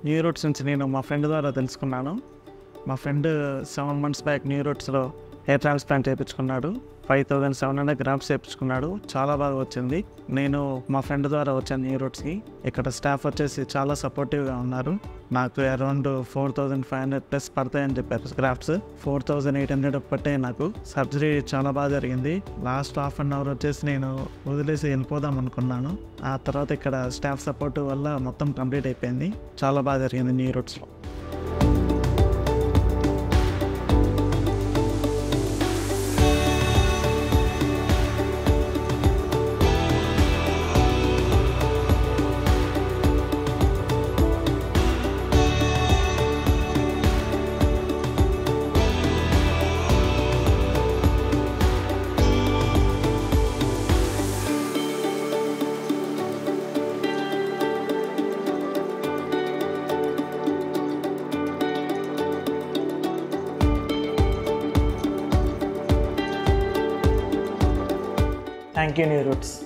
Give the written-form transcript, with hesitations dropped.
New roots నుంచి నేను మా ఫ్రెండ్ ద్వారా తెలుసుకున్నాను. మా ఫ్రెండ్ 7 months బ్యాక్ న్యూ రూట్స్లో హెయిర్ ట్రాన్స్ప్లాంట్ చేయించుకున్నాడు. 5700 grams చేయించుకున్నాడు. చాలా బాగా వచ్చింది. నేను మా ఫ్రెండ్ ద్వారా వచ్చాను న్యూ రూట్స్కి. ఇక్కడ స్టాఫ్ వచ్చేసి చాలా సపోర్టివ్గా ఉన్నారు. నాకు అరౌండ్ 4500+ పడతాయని చెప్పారు గ్రాఫ్ట్స్. 4800 పట్టాయి నాకు. సర్జరీ చాలా బాగా జరిగింది. లాస్ట్ హాఫ్ అన్ అవర్ వచ్చేసి నేను వదిలేసి వెళ్ళిపోదాం అనుకున్నాను. ఆ తర్వాత ఇక్కడ స్టాఫ్ సపోర్ట్ వల్ల మొత్తం కంప్లీట్ అయిపోయింది. చాలా బాగా జరిగింది new రూట్స్లో. Thank you, New Roots.